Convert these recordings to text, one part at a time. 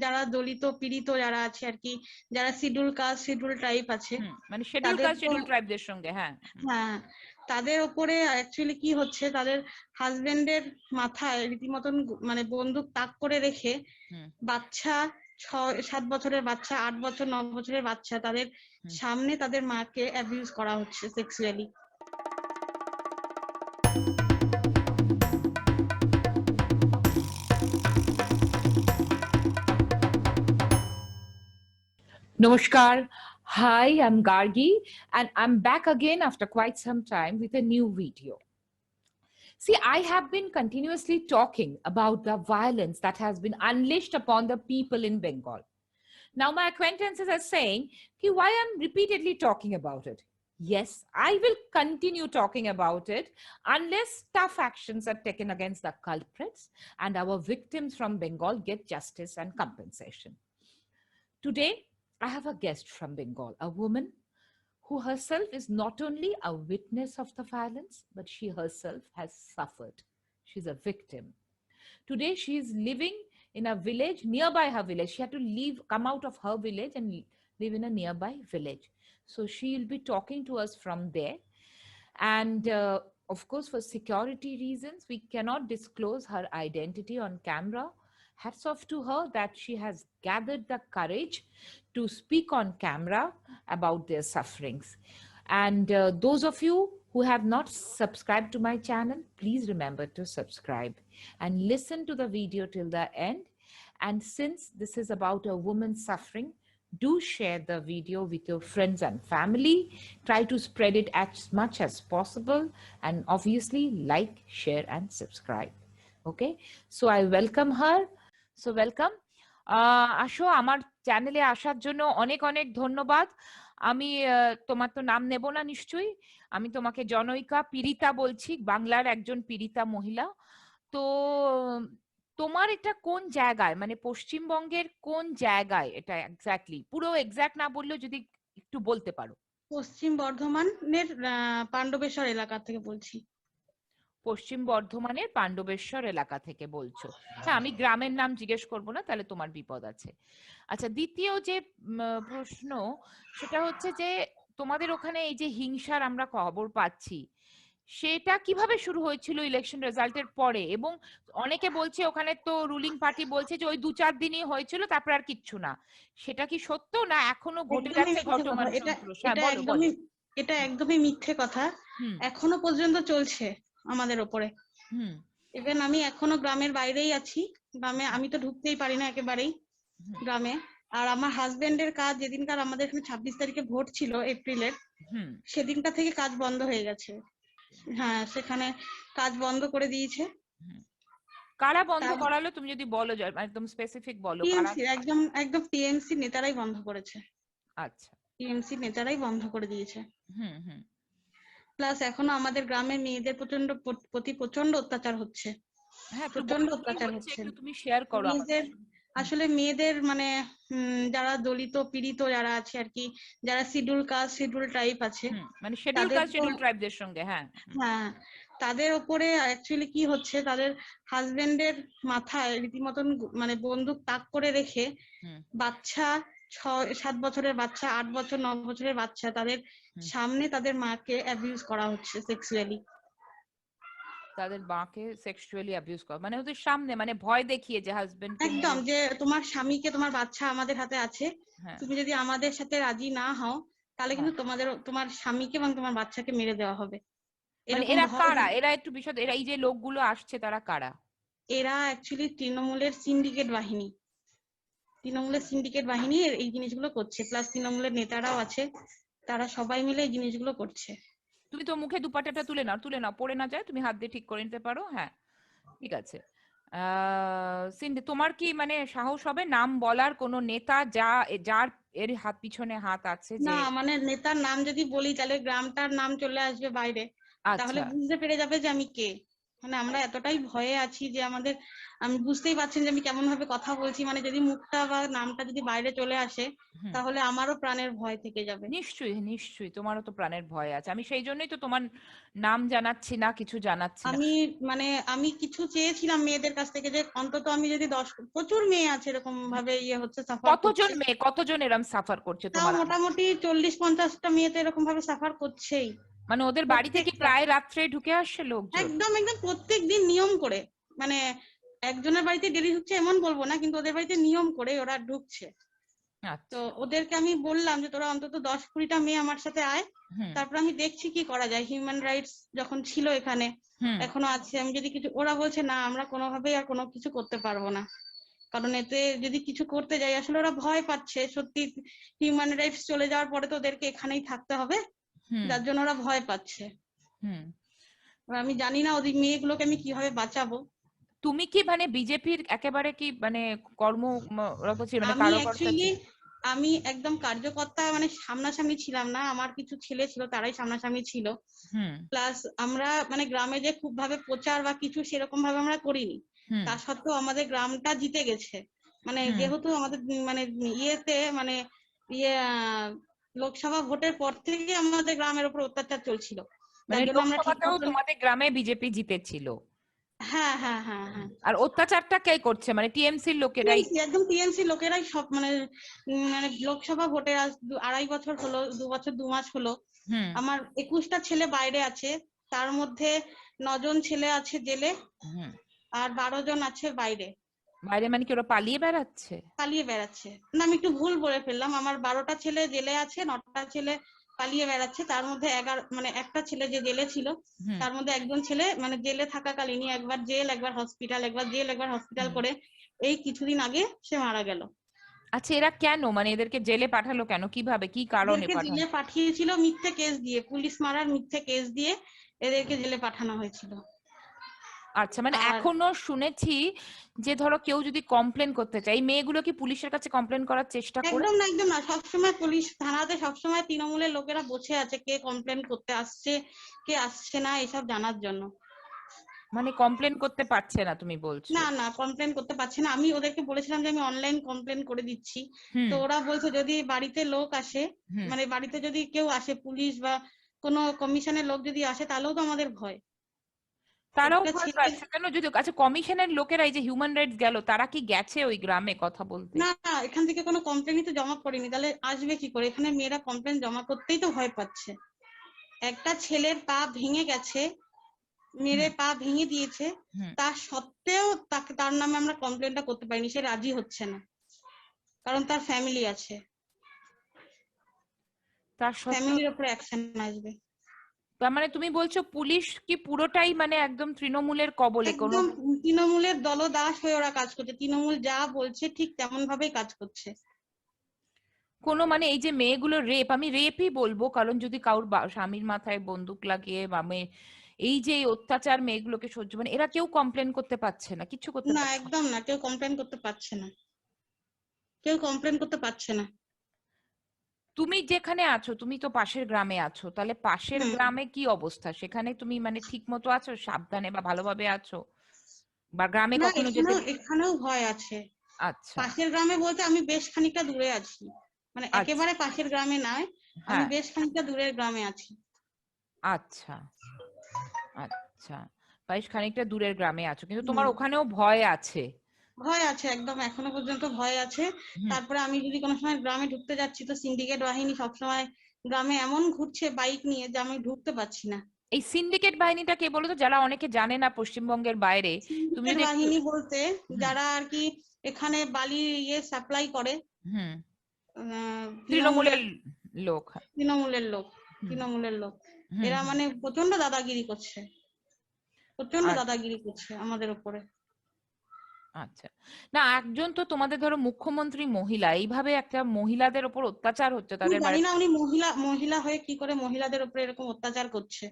যারা দলিত পীড়িত যারা আছে আর কি, যারা শিডিউল কাস্ট শিডিউল ট্রাইব আছে, মানে শিডিউল তাদের কাস্ট শিডিউল ট্রাইবদের সঙ্গে, হ্যাঁ হ্যাঁ তাদের উপরে অ্যাকচুয়ালি কি হচ্ছে, তাদের হাজবেন্ডের মাথায় রীতিমতন মানে বন্দুক তাক করে রেখে বাচ্চা 6-7 বছরের বাচ্চা, 8 বছর 9 বছরের বাচ্চা, তাদের সামনে তাদের মাকে অ্যাবিউজ করা হচ্ছে sexually. Namaskar. Hi, I'm Gargi, and I'm back again after quite some time with a new video. See, I have been continuously talking about the violence that has been unleashed upon the people in Bengal. Now, my acquaintances are saying, why I'm repeatedly talking about it? Yes, I will continue talking about it unless tough actions are taken against the culprits and our victims from Bengal get justice and compensation. Today, I have a guest from Bengal, a woman who herself is not only a witness of the violence, but she herself has suffered. She's a victim. Today, she is living in a village nearby her village. She had to leave, come out of her village and live in a nearby village. So she will be talking to us from there. And of course, for security reasons, we cannot disclose her identity on camera. Hats off to her that she has gathered the courage to speak on camera about their sufferings. And those of you who have not subscribed to my channel, please remember to subscribe and listen to the video till the end. And since this is about a woman suffering, do share the video with your friends and family. Try to spread it as much as possible. And obviously, like, share, and subscribe. Okay, so I welcome her. So welcome. আসো, আমার চ্যানেলে আসার জন্য অনেক অনেক ধন্যবাদ। আমি তোমার তো নাম নেব না নিশ্চয়ই। আমি তোমাকে জনৈকা পীড়িতা বলছি, বাংলার একজন পীড়িতা মহিলা। তো তোমার এটা কোন জায়গায়, মানে পশ্চিমবঙ্গের কোন জায়গায় এটা এক্স্যাক্টলি? পুরো এক্স্যাক্ট না বললেও যদি একটু বলতে পারো। পশ্চিম বর্ধমানের পাণ্ডবেশ্বর এলাকা থেকে বলছি। পশ্চিম বর্ধমানের পাণ্ডবেশ্বর এলাকা থেকে বলছো? হ্যাঁ, আমি গ্রামের নাম জিজ্ঞেস করবো না, তাহলে তোমার বিপদ আছে। আচ্ছা, দ্বিতীয় যে প্রশ্ন সেটা হচ্ছে যে তোমাদের ওখানে এই যে হিংসার আমরা খবর পাচ্ছি, সেটা কিভাবে শুরু হয়েছিল ইলেকশন রেজাল্টের পরে? এবং অনেকে বলছে ওখানে তো রুলিং পার্টি বলছে যে ওই 2-4 দিনই হয়েছিল, তারপর আর কিচ্ছু না। সেটা কি সত্য, না এখনো ঘটে যাচ্ছে ঘটমান সন্ত্রাস? হ্যাঁ, বলো বলো। এটা একদমই মিথ্যে কথা। এখনো পর্যন্ত চলছে আমাদের ওপরে। ইভেন আমি এখনো গ্রামের বাইরেই আছি। গ্রামে আমি তো ঢুকতেই পারি না একেবারেই গ্রামে। আর আমার হাজবেন্ডের কাজ, যেদিনকার আমাদের এখানে 26 তারিখে ভোট ছিল এপ্রিলের, সেদিনটা থেকে কাজ বন্ধ হয়ে গেছে। হ্যাঁ, সেখানে কাজ বন্ধ করে দিয়েছে। কারা বন্ধ করালো তুমি যদি বলো, একদম স্পেসিফিক বলো। টিএমসি, একদম টিএমসি নেতারাই বন্ধ করেছে। আচ্ছা, টিএমসি নেতারাই বন্ধ করে দিয়েছে। প্লাস এখনো আমাদের গ্রামের মেয়েদের প্রচন্ড অত্যাচার হচ্ছে। হ্যাঁ, প্রচন্ড অত্যাচার হচ্ছে। তুমি শেয়ার করো আমাদের। আসলে মেয়েদের মানে যারা দলিত পীড়িত যারা আছে আর কি, যারা শিডিউল কাস্ট শিডিউল ট্রাইব আছে, মানে শিডিউল কাস্ট শিডিউল ট্রাইবদের সঙ্গে, হ্যাঁ তাদের উপরে অ্যাকচুয়ালি কি হচ্ছে, তাদের হাজবেন্ডের মাথায় রীতিমতন মানে বন্দুক তাক করে রেখে বাচ্চা 6-7 বছরের বাচ্চা, 8 বছর 9 বছরের বাচ্চা, তাদের সামনে তাদের মাকে অ্যাবিউজ করা হচ্ছে সেক্সুয়ালি। তাদের মাকে সেক্সুয়ালি অ্যাবিউজ করা মানে ওদের সামনে, মানে ভয় দেখিয়ে যে হাজবেন্ড একদম, যে তোমার স্বামীকে, তোমার বাচ্চা আমাদের হাতে আছে, তুমি যদি আমাদের সাথে রাজি না হও তাহলে কিন্তু তোমার স্বামীকে এবং তোমার বাচ্চাকে মেরে দেওয়া হবে। মানে এরা কারা? এরা একটু বিশদ, এরা এই যে লোকগুলো আসছে তারা কারা? এরা অ্যাকচুয়ালি তৃণমূলের সিন্ডিকেট বাহিনী। তৃণমূলের সিন্ডিকেট বাহিনী এই জিনিসগুলো করছে, প্লাস তৃণমূলের নেতারাও আছে, তারা সবাই মিলে এই জিনিসগুলো করছে। তুমি তো মুখে দুপাটাটা তুলে নাও, পড়ে না যায়, তুমি হাত দিয়ে ঠিক করে নিতে পারো। হ্যাঁ, ঠিক আছে। সিন্ডি, তোমার কি মানে সাহস হবে নাম বলার কোন নেতা যার এর হাত পিছনে হাত আছে? না, মানে নেতার নাম যদি বলি তাহলে গ্রামটার নাম চলে আসবে বাইরে, তাহলে বুঝতে পেরে যাবে যে আমি কে। মানে আমরা এতটাই ভয়ে আছি যে আমাদের, আমি বুঝতেই পারছেন যে আমি কেমন ভাবে কথা বলছি, মানে যদি মুখটা বা নামটা যদি বাইরে চলে আসে তাহলে আমারও প্রাণের ভয় থেকে যাবে। নিশ্চয়ই নিশ্চয়ই, তোমারও তো প্রাণের ভয় আছে। আমি সেই জন্যই তো তোমার নাম জানাচ্ছি না, কিছু জানাচ্ছি না। আমি মানে আমি কিছু চেয়েছিলাম মেয়েদের কাছ থেকে যে অন্তত আমি যদি 10, প্রচুর মেয়ে আছে এরকম ভাবে হচ্ছে, সাফার করছে। কতজন এরম সাফার করছে তাও তোমার? মোটামুটি 40-50টা মেয়ে তো এরকম ভাবে সাফার করছেই। মানে ওদের বাড়ি থেকে প্রত্যেকটা, প্রায় রাত্রে ঢুকে আসছে লোকজন? একদম একদম প্রত্যেকদিন নিয়ম করে, মানে একজনের বাড়িতে দেরি হচ্ছে এমন বলবো না, কিন্তু ওদের বাড়িতে নিয়ম করে ওরা ঢুকছে। তো আচ্ছা। ওদেরকে আমি বললাম যে তোরা অন্তত 10-20টা মেয়ে আমার সাথে আয়, তারপর আমি দেখছি কি করা যায়। হিউম্যান রাইটস যখন ছিল এখানে, এখনো আছে, আমি যদি কিছু, ওরা বলছে না আমরা কোনোভাবেই আর কোনো কিছু করতে পারবো না, কারণ এতে যদি কিছু করতে যাই আসলে ওরা ভয় পাচ্ছে সত্যি। হিউম্যান রাইটস চলে যাওয়ার পরে তো ওদেরকে এখানেই থাকতে হবে, যার জন্য ওরা ভয় পাচ্ছে। আমি জানি না ওদের মেয়েগুলোকে আমি কিভাবে বাঁচাবো। তুমি কি মানে বিজেপির একেবারে কি মানে কর্মরত ছিল, মানে আমি কার্যকর্তা অ্যাকচুয়ালি ছিল? আমি একদম কার্যকর্তা মানে সামনাসামনি ছিলাম না, আমার কিছু ছেলে ছিল তারাই সামনাসামনি ছিল। প্লাস আমরা মানে গ্রামে যে খুব ভাবে প্রচার বা কিছু সেরকম ভাবে আমরা করিনি, তা সত্ত্বেও আমাদের গ্রামটা জিতে গেছে। মানে যেহেতু আমাদের মানে ইয়েতে মানে ইয়ে লোকসভা ভোটের পর থেকে আমাদের গ্রামের উপর অত্যাচার চলছিল, মানে যার জন্য আমরা ঠিক লোকসভাতেও মতো। তোমাদের গ্রামে বিজেপি জিতেছিল? হ্যাঁ হ্যাঁ হ্যাঁ হ্যাঁ। আর অত্যাচারটা কে করছে, মানে টিএমসির লোকেরাই? একদম টিএমসি লোকেরাই সব, মানে মানে লোকসভা ভোটে আজ 2.5 বছর হলো, 2 বছর 2 মাস হলো আমার 21টা ছেলে বাইরে আছে, তার মধ্যে 9জন ছেলে আছে জেলে, আর 12 জন আছে বাইরে। বাইরে মানে কি ওরা পালিয়ে বেড়াচ্ছে? পালিয়ে বেড়াচ্ছে না, আমি একটু ভুল বলে ফেললাম, আমার 12টা ছেলে জেলে আছে, 9টা ছেলে পালিয়ে বেড়াচ্ছে। তার মধ্যে 11 মানে একটা ছেলে যে জেলে ছিল, তার মধ্যে একজন ছেলে মানে জেলে থাকাকালীনই একবার জেল একবার হসপিটাল, একবার জেল একবার হসপিটাল করে এই কিছুদিন আগে সে মারা গেল। আচ্ছা, এরা কেন, মানে এদেরকে জেলে পাঠালো কেন, কিভাবে, কি কারণে এদেরকে পাঠালো? জেলে পাঠিয়েছিল মিথ্যে কেস দিয়ে, পুলিশ মারার মিথ্যে কেস দিয়ে এদেরকে জেলে পাঠানো হয়েছিল। আচ্ছা, মানে আর এখনো শুনেছি যে ধরো কেউ যদি কমপ্লেন করতে চায়, এই মেয়েগুলো কি পুলিশের কাছে কমপ্লেন করার চেষ্টা করে? একদম না একদম না, সবসময় পুলিশ থানাতে সবসময় তৃণমূলের লোকেরা বসে আছে, কে কমপ্লেন করতে আসছে কে আসছে না এসব জানার জন্য। মানে কমপ্লেন করতে পারছে না তুমি বলছো? না না, কমপ্লেন করতে পারছে না। আমি ওদেরকে বলেছিলাম যে আমি অনলাইন কমপ্লেন করে দিচ্ছি, তো ওরা বলছে যদি বাড়িতে লোক আসে, মানে বাড়িতে যদি কেউ আসে পুলিশ বা কোনো কমিশনের লোক যদি আসে তাহলেও তো আমাদের ভয়। তারাও একটা ভয় ছেলে, পাচ্ছে কেন? যদি আচ্ছা, কমিশনের লোকেরা, এই যে হিউম্যান রাইটস গেল, তারা কি গেছে ওই গ্রামে কথা বলতে? না না, এখান থেকে কোনো কমপ্লেনই তো জমা করেনি, তাহলে আসবে কি করে? এখানে মেয়েরা কমপ্লেন জমা করতেই তো ভয় পাচ্ছে। একটা ছেলের পা ভেঙে গেছে, মেরে পা ভেঙে দিয়েছে, তা সত্ত্বেও তাকে, তার নামে আমরা কমপ্লেনটা করতে পারিনি, সে রাজি হচ্ছে না, কারণ তার ফ্যামিলি আছে, তার সত্ত্বেও? ফ্যামিলির উপরে অ্যাকশন আসবে। তার মানে তুমি বলছো পুলিশ কি পুরোটাই মানে একদম তৃণমূলের কবলে? কোনো একদম তৃণমূলের দলদাস হয়ে ওরা কাজ করছে, তৃণমূল যা বলছে ঠিক তেমন ভাবেই কাজ করছে। কোনো মানে এই যে মেয়েগুলো রেপ, আমি রেপই বলবো, কারণ যদি কারোর স্বামীর মাথায় বন্দুক লাগিয়ে বা এই যে এই অত্যাচার মেয়েগুলোকে সহ্য, মানে এরা কেউ কমপ্লেন করতে পারছে না, কিছু করতে না পারছে না? একদম না, কেউ কমপ্লেন করতে পারছে না, কেউ কমপ্লেন করতে পারছে না। তুমি যেখানে আছো, তুমি তো পাশের গ্রামে আছো, তাহলে পাশের গ্রামে কি অবস্থা? সেখানে তুমি মানে ঠিক মতো আছো, সাবধানে বা ভালোভাবে আছো, বা গ্রামে না, কখনো যেতে? এখানেও ভয় আছে। আচ্ছা পাশের গ্রামে বলতে আমি বেশ খানিকটা দূরে আছি, মানে আচ্ছা। একেবারে পাশের গ্রামে নয়, আমি হ্যাঁ। বেশ খানিকটা দূরের গ্রামে আছি। আচ্ছা আচ্ছা, বেশ খানিকটা দূরের গ্রামে আছো, কিন্তু তোমার হুম, ওখানেও ভয় আছে? ভয় আছে, একদম এখনো পর্যন্ত ভয় আছে। তারপরে আমি যদি কোনো সময় গ্রামে ঢুকতে যাচ্ছি তো সিন্ডিকেট বাহিনী সবসময় গ্রামে এমন ঘুরছে বাইক নিয়ে যে আমি ঢুকতে পারছি না। এই সিন্ডিকেট বাহিনীটা কে বলো তো, যারা অনেকে জানে না পশ্চিমবঙ্গের বাইরে? তুমি সিন্ডিকেট যদি একটু। বাহিনী বলতে হুম। যারা আর কি এখানে বালি সাপ্লাই করে, হুম। তৃণমূলের তৃণমূলের লোক। তৃণমূলের লোক, হুম। তৃণমূলের লোক হুম। এরা হুম। মানে প্রচন্ড দাদাগিরি করছে, প্রচন্ড আচ্ছা দাদাগিরি করছে আমাদের উপরে। আচ্ছা। না, একজন তো তোমাদের ধরো মুখ্যমন্ত্রী মহিলা, এইভাবে একটা মহিলাদের ওপর অত্যাচার হচ্ছে আমি তাদের জানি বাড়িতে। না উনি মহিলা মহিলা হয়ে কি করে মহিলাদের উপরে এরকম অত্যাচার করছে।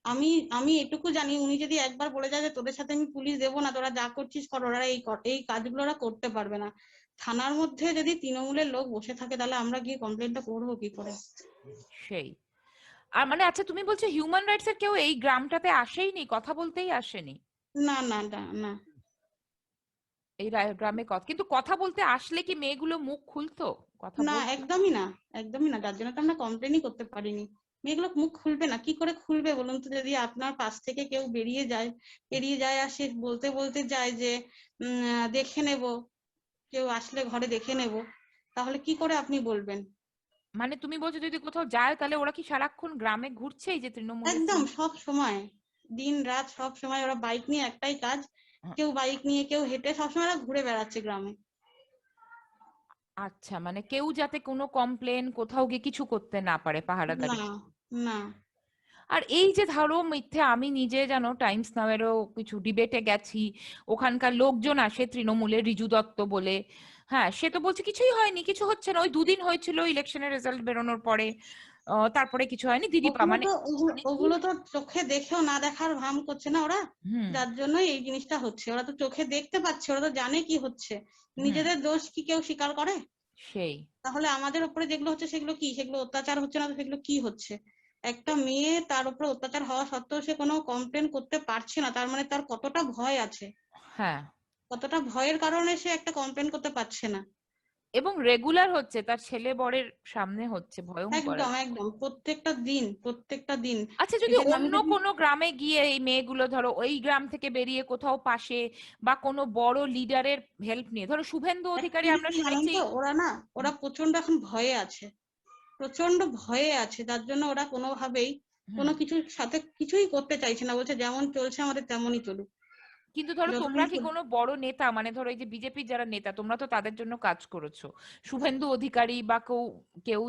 আমি আমি এটুকু জানি উনি যদি একবার বলে যায় যে তোদের সাথে আমি পুলিশ দেবো না, তোরা যা করছিস কর, ওরা এই কাজগুলো ওরা করতে পারবে না। থানার মধ্যে যদি তৃণমূলের লোক বসে থাকে তাহলে আমরা গিয়ে কমপ্লেনটা করবো কি করে? সেই আর মানে আচ্ছা তুমি বলছো হিউম্যান রাইটস এর কেউ এই গ্রামটাতে আসেইনি, কথা বলতেই আসেনি? না না না না এই গ্রামে কথা, কিন্তু কথা বলতে আসলে কি মেয়েগুলো মুখ খুলতো, কথা না, বলতো? একদমই না, একদমই না। যার জন্য তো আমরা কমপ্লেনই করতে পারিনি। মেয়েগুলো মুখ খুলবে না, কি করে খুলবে বলুন তো? যদি আপনার পাশ থেকে কেউ বেরিয়ে যায় আর সে বলতে বলতে যায় যে দেখে নেব, কেউ আসলে ঘরে দেখে নেব, তাহলে কি করে আপনি বলবেন? মানে তুমি বলছো যদি কোথাও যায় তাহলে ওরা কি সারাক্ষণ গ্রামে ঘুরছে, এই যে তৃণমূলের একদম সব সময়, দিন রাত সব সময় ওরা বাইক নিয়ে, একটাই কাজ, কেউ বাইক নিয়ে কেউ হেঁটে, সবসময় ওরা ঘুরে বেড়াচ্ছে গ্রামে। আচ্ছা, মানে কেউ যাতে কোনো কমপ্লেন কোথাও গিয়ে কিছু করতে না পারে পাহারাদারি। না না আর এই যে ধরো মিথ্যে, আমি নিজে জানো টাইমস নাওয়েরও কিছু ডিবেটে গেছি, ওখানকার লোকজন আসে তৃণমূলের, রিজু দত্ত বলে, হ্যাঁ সে তো বলছে কিছুই হয়নি, কিছু হচ্ছে না, ওই দুদিন হয়েছিল ইলেকশনের রেজাল্ট বেরোনোর পরে, তারপরে কিছু হয়নি দিদিপা ওগুলো মানে তো অনেকেই। ওগুলো তো চোখে দেখেও না দেখার ভান করছে না ওরা, হুম যার জন্যই এই জিনিসটা হচ্ছে। ওরা তো চোখে দেখতে পাচ্ছে, ওরা তো জানে কি হচ্ছে। হুম। নিজেদের দোষ কি কেউ স্বীকার করে? সেই। তাহলে আমাদের উপরে যেগুলো হচ্ছে সেগুলো কি? সেগুলো অত্যাচার হচ্ছে না তো সেগুলো কি হচ্ছে? একটা মেয়ে, তার উপরে অত্যাচার হওয়া সত্ত্বেও সে কোনো কমপ্লেন করতে পারছে না, তার মানে তার কতটা ভয় আছে, হ্যাঁ, কতটা ভয়ের কারণে সে একটা কমপ্লেন করতে পারছে না। এবং রেগুলার হচ্ছে, তার ছেলে বরের সামনে হচ্ছে, ভয়ঙ্কর একদম একটা। একদম, প্রত্যেকটা দিন প্রত্যেকটা দিন। আচ্ছা, যদি ইভেন আমি অন্য যদি কোনো গ্রামে গিয়ে এই মেয়েগুলো ধরো ওই গ্রাম থেকে বেরিয়ে কোথাও পাশে বা কোনো বড় লিডারের হেল্প নিয়ে, ধরো শুভেন্দু অধিকারী অ্যাকচুয়ালি আমরা কি জানেন শুনেছি। তো, ওরা প্রচন্ড এখন ভয়ে আছে, প্রচন্ড ভয়ে আছে, যার জন্য ওরা কোনোভাবেই হুম। কোনো কিছুর সাথে কিছুই করতে চাইছে না, বলছে যেমন চলছে আমাদের তেমনই চলুক। কিন্তু ধরো তোমরা যতদিন কি কোনো বড় নেতা, মানে ধরো এই যে বিজেপির যারা নেতা, তোমরা তো তাদের জন্য কাজ করেছো, শুভেন্দু অধিকারী বা কেউ কেউ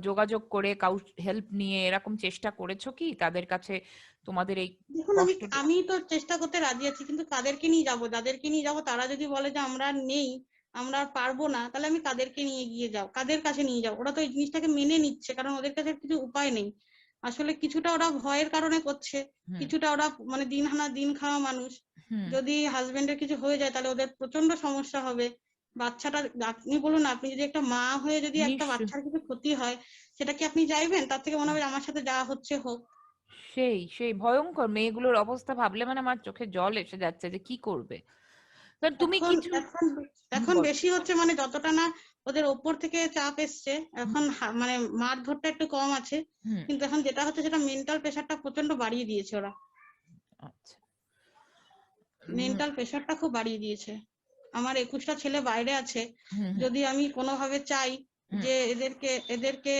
যোগাযোগ করে কাউ হেল্প নিয়ে এরকম চেষ্টা করেছো কি তাদের কাছে তোমাদের এই দেখুন, আমি কষ্টটা? আমি তো চেষ্টা করতে রাজি আছি, কিন্তু কাদেরকে নিয়ে যাব? যাদেরকে নিয়ে যাব তারা যদি বলে যে আমরা আর নেই, আমরা আর পারবো না, তাহলে আমি কাদেরকে নিয়ে গিয়ে যাও, কাদের কাছে নিয়ে যাও? ওরা তো এই জিনিসটাকে মেনে নিচ্ছে, কারণ ওদের কাছে কিছু উপায় নেই। আসলে কিছুটা ওরা ভয়ের কারণে করছে, হুম কিছুটা ওরা মানে দিন হানা দিন খাওয়া মানুষ। হুম। যদি হাজবেন্ডের কিছু হয়ে যায় তাহলে ওদের প্রচন্ড সমস্যা হবে। বাচ্চাটা, আপনি বলুন না, আপনি যদি একটা মা হয়ে যদি একটা নিশ্চয়। বাচ্চার কিছু ক্ষতি হয়, সেটা কি আপনি চাইবেন? তার থেকে মনে হবে আমার সাথে যা হচ্ছে হোক। সেই সেই ভয়ঙ্কর মেয়েগুলোর অবস্থা ভাবলে মানে আমার চোখে জল এসে যাচ্ছে যে কি করবে। কারণ তুমি এখন কিছু। এখন হুম, এখন বল। বেশি হচ্ছে, মানে যতটা না ওদের ওপর থেকে চাপ এসছে, হুম এখন মানে মারধরটা একটু কম আছে, হুম। কিন্তু এখন যেটা হচ্ছে সেটা মেন্টাল প্রেশারটা প্রচন্ড বাড়িয়ে দিয়েছে ওরা, আচ্ছা। হুম মেন্টাল প্রেশারটা খুব বাড়িয়ে দিয়েছে। আমার 21টা ছেলে বাইরে আছে, হুম হুম যদি আমি কোনোভাবে চাই হুম। যে এদেরকে এদেরকে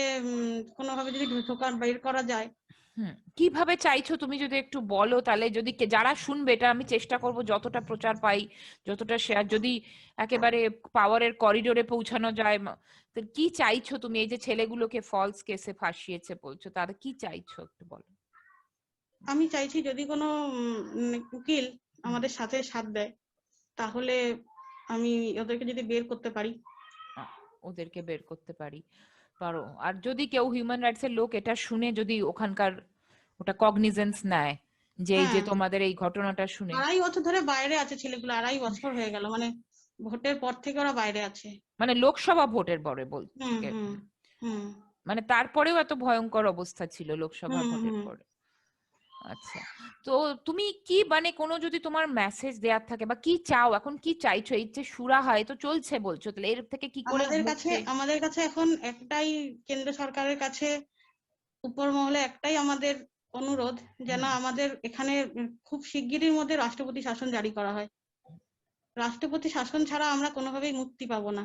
কোনোভাবে যদি ঢোকার বের করা যায়। হুম, কিভাবে চাইছো তুমি যদি একটু বলো, তাহলে যদি যারা শুনবে, এটা আমি চেষ্টা করব যতটা প্রচার পাই, যতটা শেয়ার, যদি একেবারে পাওয়ারের করিডোরে পৌঁছানো যায়। তো কি চাইছো তুমি, এই যে ছেলেগুলোকে ফলস কেসে ফাঁসিয়েছে বলছো, তারা কি চাইছো একটু বলো। আমি চাইছি যদি কোনো উকিল হুম। আমাদের সাথে সাথ দেয়, তাহলে আমি ওদেরকে যদি বের করতে পারি। আ- ওদেরকে বের করতে পারো। আর যদি কেউ হিউম্যান রাইটস এর লোক এটা শুনে যদি ওখানকার ওটা কগনিজেন্স নেয়, যে এই যে হ্যাঁ, তোমাদের এই ঘটনাটা শুনে। 2.5 বছর ধরে বাইরে আছে ছেলেগুলো, 2.5 বছর হয়ে গেল, মানে ভোটের পর থেকে ওরা বাইরে আছে। মানে লোকসভা ভোটের পরে হুম বলতে, হুম হুম মানে তারপরেও এত ভয়ঙ্কর অবস্থা ছিল লোকসভা হুম ভোটের হুম পরে। আচ্ছা, তো তুমি কি মানে কোনো যদি তোমার মেসেজ দেওয়ার থাকে বা কি চাও, এখন কি চাইছো, এই যে সুরাহা এ তো চলছে বলছো, তাহলে এর থেকে কি করে মুক্তি? আমাদের কাছে এখন একটাই, কেন্দ্র সরকারের কাছে, উপর মহলে একটাই আমাদের অনুরোধ, যেন হুম। আমাদের এখানে খুব শিগগিরের মধ্যে রাষ্ট্রপতি শাসন জারি করা হয়। রাষ্ট্রপতি শাসন ছাড়া আমরা কোনোভাবেই মুক্তি পাবো না।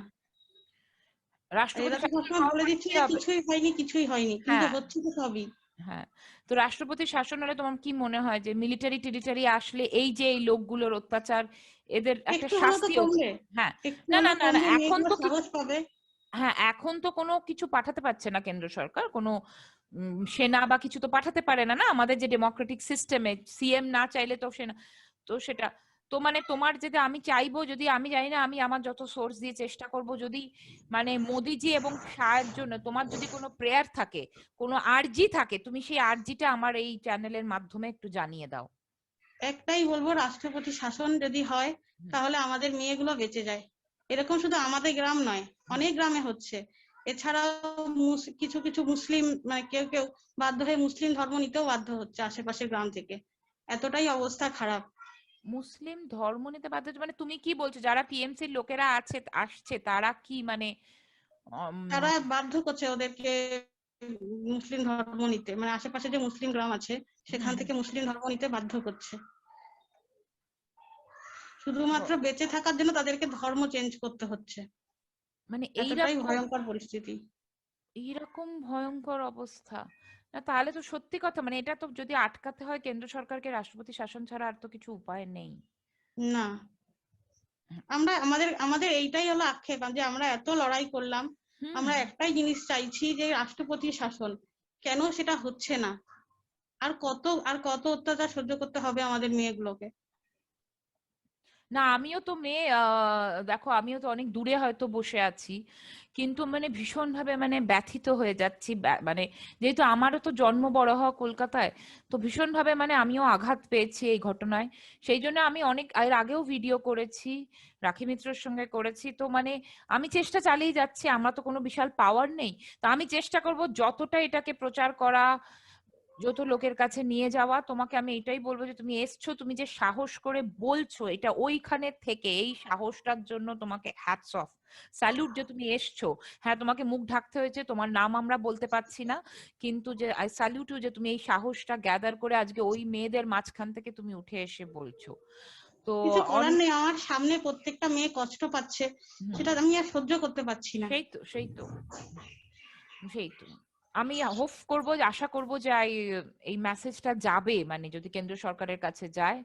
রাষ্ট্রপতি এরা তো শাসন সবসময় হওয়া বলে মানে দিচ্ছে কি যে হবে? কিছুই হয়নি কিছুই হয়নি, কিন্তু হ্যাঁ হচ্ছে তো সবই। হ্যাঁ। তো রাষ্ট্রপতি শাসন হলে তোমার কি মনে হয় যে মিলিটারি টিরিটারি আসলে এই যে এই লোকগুলোর অত্যাচার, এদের একটা একটু হলেও তো শাস্তি হোক? কমবে, হ্যাঁ। একটু না না হলেও না না, কমবে, এখন মেয়েগুলো তো কিছু। সাহস পাবে। হ্যাঁ, এখন তো কোনো কিছু পাঠাতে পারছে না কেন্দ্র সরকার, কোনো সেনা বা কিছু তো পাঠাতে পারে না, না আমাদের যে ডেমোক্রেটিক সিস্টেমে সিএম না চাইলে তো সেনা, তো সেটা, তো মানে তোমার যেটা আমি চাইবো, যদি আমি জানি না, আমি আমার যত সোর্স দিয়ে চেষ্টা করব, যদি মানে মোদিজি এবং শাহের জন্য তোমার যদি কোনো প্রেয়ার থাকে, কোনো আর্জি থাকে, তুমি সেই আর্জিটা আমার এই চ্যানেলের মাধ্যমে একটু জানিয়ে দাও। একটাই বলবো, রাষ্ট্রপতি শাসন যদি হয় হুম তাহলে আমাদের মেয়েগুলো বেঁচে যায়। এরকম শুধু আমাদের গ্রাম নয়, হুম অনেক গ্রামে হচ্ছে। এছাড়াও কিছু কিছু মুসলিম মানে কেউ কেউ বাধ্য হয়ে মুসলিম ধর্ম নিতেও বাধ্য হচ্ছে আশেপাশের গ্রাম থেকে, এতটাই অবস্থা খারাপ। মুসলিম ধর্ম নিতে বাধ্য হচ্ছে মানে তুমি কি বলছো, যারা টিএমসির লোকেরা আসছে তারা কি মানে তারা বাধ্য করছে ওদেরকে মুসলিম ধর্ম নিতে, মানে আশেপাশে যে মুসলিম গ্রাম আছে সেখান থেকে মুসলিম ধর্ম নিতে বাধ্য করছে, শুধুমাত্র বেঁচে থাকার জন্য তাদেরকে ধর্ম চেঞ্জ করতে হচ্ছে, মানে এতটাই ভয়ঙ্কর পরিস্থিতি। এইরকম ভয়ঙ্কর অবস্থা না, তাহলে তো সত্যি কথা, মানে এটা তো যদি আটকাতে হয় কেন্দ্র সরকারকে, রাষ্ট্রপতি শাসন ছাড়া আর তো কিছু উপায় নেই। না, আমরা আমাদের আমাদের এইটাই হলো আক্ষেপ যে আমরা এত লড়াই করলাম, আমরা একটাই জিনিস চাইছি যে রাষ্ট্রপতি শাসন, কেন সেটা হচ্ছে না? আর কত অত্যাচার সহ্য করতে হবে আমাদের মেয়েগুলোকে? না আমিও তো মেয়ে, দেখো আমিও তো অনেক দূরে হয়তো বসে আছি, কিন্তু মানে ভীষণভাবে মানে ব্যথিত হয়ে যাচ্ছি, মানে যেহেতু আমারও তো জন্ম বড় হওয়া কলকাতায়, তো ভীষণভাবে মানে আমিও আঘাত পেয়েছি এই ঘটনায়। সেই জন্য আমি অনেক এর আগেও ভিডিও করেছি, রাখি মিত্রর সঙ্গে করেছি, তো মানে আমি চেষ্টা চালিয়ে যাচ্ছি, আমরা তো কোনো বিশাল পাওয়ার নেই, তো আমি চেষ্টা করব যতটা এটাকে প্রচার করা, যত লোকের কাছে নিয়ে যাওয়া। তোমাকে আমি এটাই বলবো যে তুমি এসছো, তুমি যে সাহস করে বলছো এটা ওইখানে থেকে, এই সাহসটার জন্য তোমাকে হ্যাটস অফ, স্যালুট যে তুমি এসছো। হ্যাঁ তোমাকে মুখ ঢাকতে হয়েছে, তোমার নাম আমরা বলতে পারছি না, কিন্তু যে আই স্যালুট ইউ যে তুমি এই সাহসটা গ্যাদার করে আজকে ওই মেয়েদের মাঝখান থেকে তুমি উঠে এসে বলছো। তো কিছু করার নেই, আমার সামনে প্রত্যেকটা মেয়ে কষ্ট পাচ্ছে, সেটা আমি আর সহ্য করতে পারছি না। সেই তো আমি হোপ করব, আশা করব যে এই মেসেজটা যাবে, মানে যদি কেন্দ্র সরকারের কাছে যায়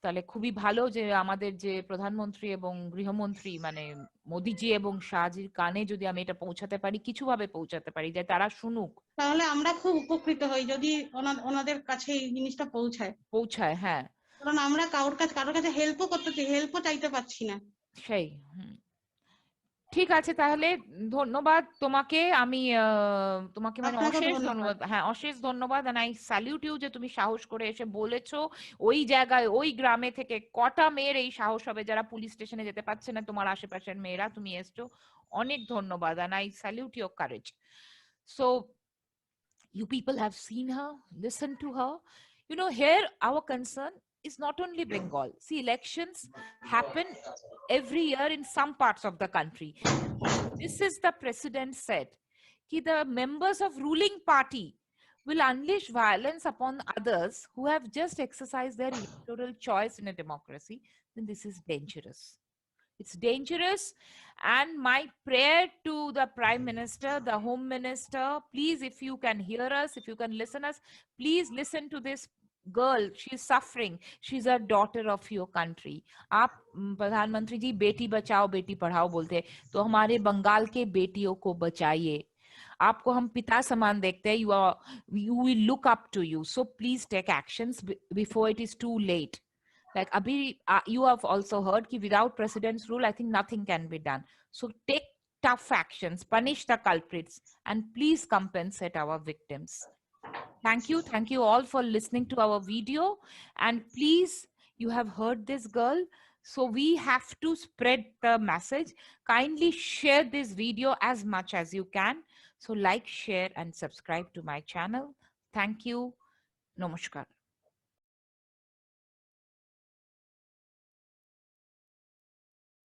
তাহলে খুবই ভালো, যে আমাদের যে প্রধানমন্ত্রী এবং গৃহমন্ত্রী মানে মোদিজি এবং শাহজির কানে যদি আমি এটা পৌঁছাতে পারি, কিছুভাবে পৌঁছাতে পারি, যে তারা শুনুক, তাহলে আমরা খুব উপকৃত হই যদি ওনাদের কাছে এই জিনিসটা পৌঁছায়। হ্যাঁ কারণ আমরা কারোর কাছে হেল্পও হেল্পও চাইতে পারছি না। সেই ঠিক আছে, তাহলে ধন্যবাদ তোমাকে, আমি তোমাকে মানে আপনাকে অশেষ ধন্যবাদ। ধন্যবাদ, হ্যাঁ অশেষ ধন্যবাদ, and I salute you যে তুমি সাহস করে এসে বলেছো ওই জায়গায়, ওই গ্রামে থেকে কটা মেয়ের এই সাহস হবে যারা পুলিশ স্টেশনে যেতে পারছে না, তোমার আশেপাশের মেয়েরা, তুমি এসছো, অনেক ধন্যবাদ, and I salute your courage. So you people have seen her, listened to her. You know, here our concern is not only Bengal. See, elections happen every year in some parts of the country. This is the president said, कि the members of ruling party will unleash violence upon others who have just exercised their electoral choice in a democracy, then this is dangerous. It's dangerous. And my prayer to the Prime Minister, the Home Minister, please, if you can hear us, if you can listen us, please listen to this girl. She's suffering. She's a daughter of your country. आप प्रधानमंत्री जी बेटी बचाओ बेटी पढ़ाओ बोलते हैं, तो हमारे बंगाल के बेटियों को बचाइए। आपको हम पिता समान देखते हैं, you will look up to you. So please take actions before it is too late. Like Abhi, you have also heard that without president's rule, I think nothing can be done. So take tough actions, punish the culprits, and please compensate our victims. Thank you all for listening to our video. And please, you have heard this girl, so we have to spread the message. Kindly share this video as much as you can. So like, share, and subscribe to my channel. Thank you. Namaskar.